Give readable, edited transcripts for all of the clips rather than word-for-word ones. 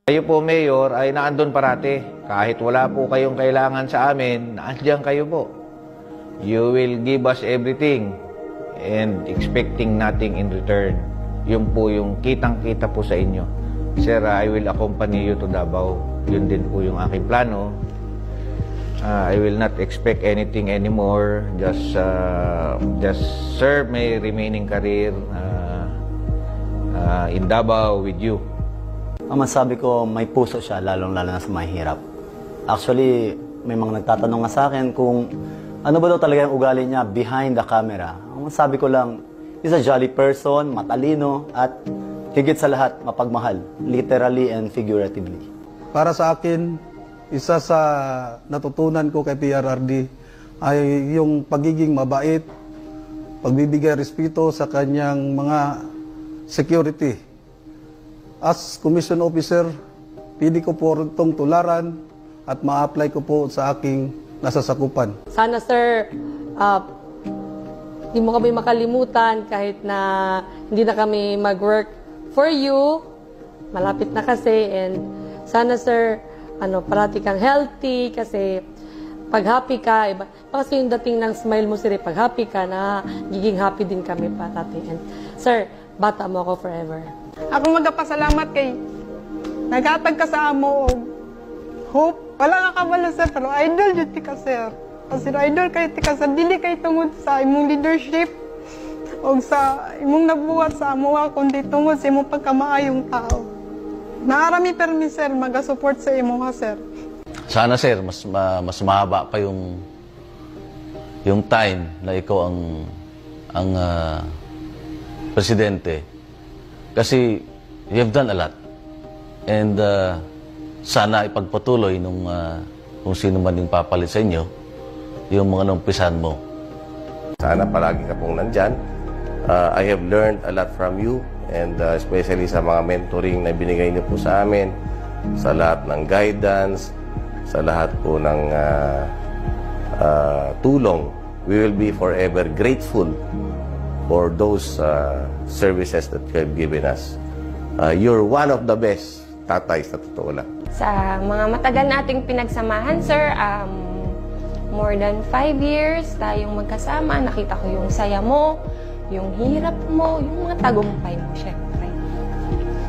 Kayo po, Mayor, ay naandun parati. Kahit wala po kayong kailangan sa amin, naandyan kayo po. You will give us everything and expecting nothing in return. Yun po yung kitang-kita po sa inyo. Sir, I will accompany you to Davao. Yun din po yung aking plano. I will not expect anything anymore. Just serve my remaining career in Davao with you. Ang masabi ko, may puso siya, lalong-lalo na sa mahirap. Actually, may mga nagtatanong nga sa akin kung ano ba daw talaga yung ugali niya behind the camera. Ang masabi ko lang, he's a jolly person, matalino, at higit sa lahat, mapagmahal, literally and figuratively. Para sa akin, isa sa natutunan ko kay PRRD ay yung pagiging mabait, pagbibigay respeto sa kanyang mga security. As Commission Officer, pili ko po itong tularan at ma-apply ko po sa aking nasasakupan. Sana sir, hindi mo kami makalimutan kahit na hindi na kami mag-work for you. Malapit na kasi, and sana sir, parati kang healthy kasi pag happy ka, iba kasi yung dating ng smile mo sir, pag happy ka na, giging happy din kami parati. And sir, bata mo ako forever. Ako magapasalamat kay naghatag ka sa amo og hope. Wala nga kabalo sir, pero idol yun ka sir. Kasi idol kayo tika sir, dili kayo tungod sa imong leadership o sa imong nabuhat sa amo kundi tungod sa imong pagkamaayong tao. Naarami permi sir, mag-support sa imo ha sir. Sana sir, mas mahaba pa yung time na ikaw ang presidente. Kasi you have done a lot. And sana ipagpatuloy kung sino man yung papalit sa inyo, yung mga numpisan mo. Sana palagi ka pong nandyan. I have learned a lot from you, and especially sa mga mentoring na binigay niyo po sa amin, sa lahat ng guidance, sa lahat po ng tulong. We will be forever grateful for those services that you have given us. You're one of the best tatay sa totoo lang. Sa mga matagal nating pinagsamahan, sir, more than 5 years tayong magkasama. Nakita ko yung saya mo, yung hirap mo, yung mga tagumpay mo, syempre.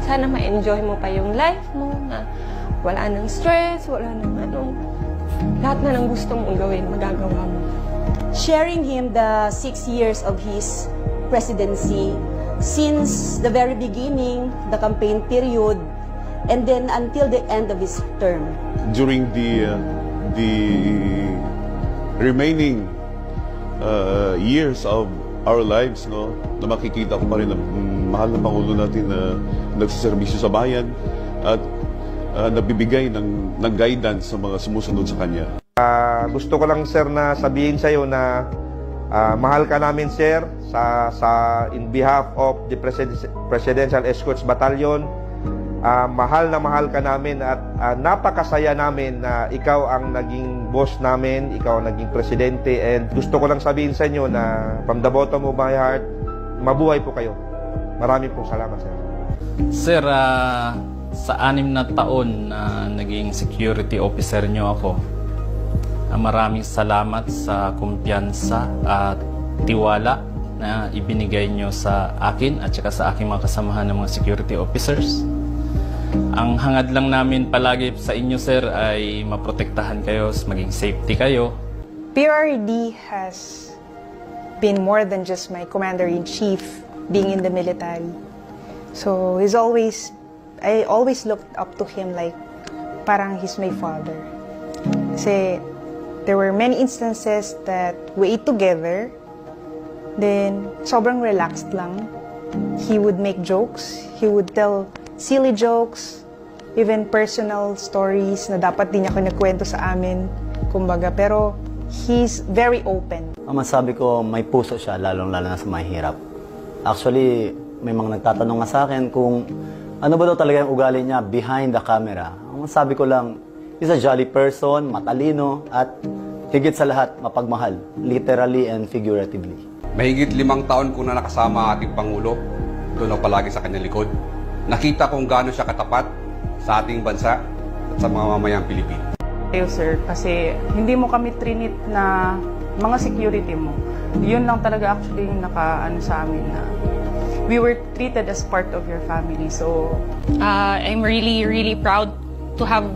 Sana ma-enjoy mo pa yung life mo, na wala nang stress, wala nang lahat na ng gusto mong gawin, magagawa mo. Sharing him the 6 years of his presidency, since the very beginning, the campaign period, and then until the end of his term. During the remaining years of our lives, no, na makikita ko pa rin na mahal na Pangulo natin na nagsiservisyo sa bayan at nabibigay ng guidance sa mga sumusunod sa kanya. Gusto ko lang sir na sabihin sa iyo na mahal ka namin sir in behalf of the Presidential Escorts Battalion. Mahal na mahal ka namin at napakasaya namin na ikaw ang naging boss namin, ikaw ang naging presidente, and gusto ko lang sabihin sa inyo na from the bottom of my heart, mabuhay po kayo. Maraming pong salamat sir. Sir, sa 6 na taon na naging security officer nyo ako, maraming salamat sa kumpiyansa at tiwala na ibinigay nyo sa akin at saka sa aking mga kasamahan ng mga security officers. Ang hangad lang namin palagi sa inyo, sir, ay maprotektahan kayo, maging safety kayo. PRRD has been more than just my commander-in-chief being in the military. So I always looked up to him like parang he's my father. Kasi there were many instances that we ate together, then sobrang relaxed lang. He would make jokes, he would tell silly jokes, even personal stories na dapat din niya kinagkwento sa amin, kumbaga. Pero he's very open. Ang masabi ko, may puso siya, lalong-lalo na sa mahirap. Actually, may mga nagtatanong nga sa akin kung ano ba daw talaga yung ugali niya behind the camera. Ang masabi ko lang, he's a jolly person, matalino, at higit sa lahat, mapagmahal, literally and figuratively. Mahigit 5 taon ko na nakasama ating Pangulo. Doon ako palagi sa kanyang likod. Nakita kung gaano siya katapat sa ating bansa at sa mga mamayang Pilipino. Tayo, sir, kasi hindi mo kami trinit na mga security mo. Yun lang talaga actually yung nakaano sa amin na we were treated as part of your family. So, I'm really, really proud to have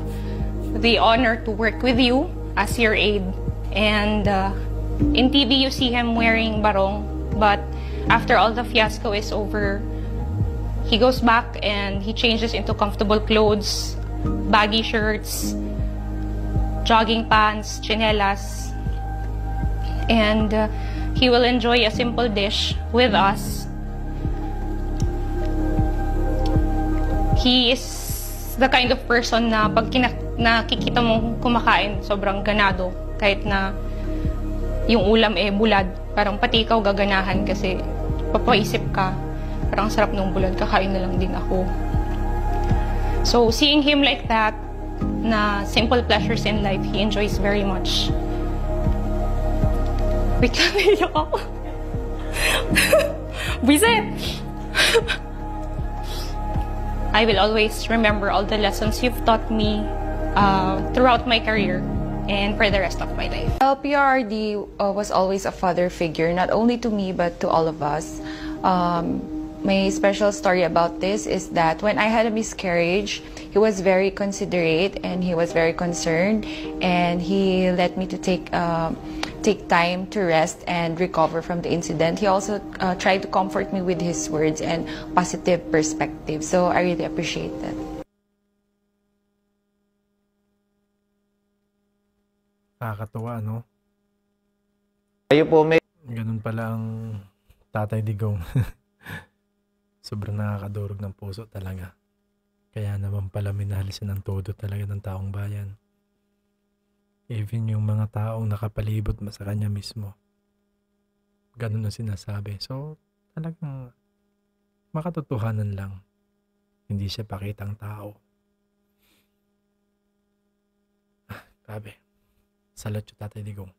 the honor to work with you as your aide. And in TV, you see him wearing barong, but after all the fiasco is over, he goes back and he changes into comfortable clothes, baggy shirts, jogging pants, chinelas, and he will enjoy a simple dish with us. He is the kind of person na pag nakikita mong kumakain, sobrang ganado. Kahit na yung ulam bulad, parang pati ikaw gaganahan kasi papaisip ka, parang sarap ng bulad, kakain na lang din ako. So seeing him like that, na simple pleasures in life, he enjoys very much. Wait lang, naiyak ako. Bisit! I will always remember all the lessons you've taught me throughout my career and for the rest of my life. PRRD was always a father figure, not only to me but to all of us. My special story about this is that when I had a miscarriage, he was very considerate and he was very concerned, and he let me to take time to rest and recover from the incident. He also tried to comfort me with his words and positive perspective. So I really appreciate that. Nakakatuwa, no? Kayo po may... Ganun pala ang Tatay Digong. Sobrang nakakadurog ng puso talaga. Kaya naman pala minahal siya ng todo talaga ng taong bayan. Even yung mga taong nakapalibot sa kanya mismo. Ganun ang sinasabi. So, talagang makatotohanan lang. Hindi siya pakitang tao. Grabe. Salat yung Tatay Digong.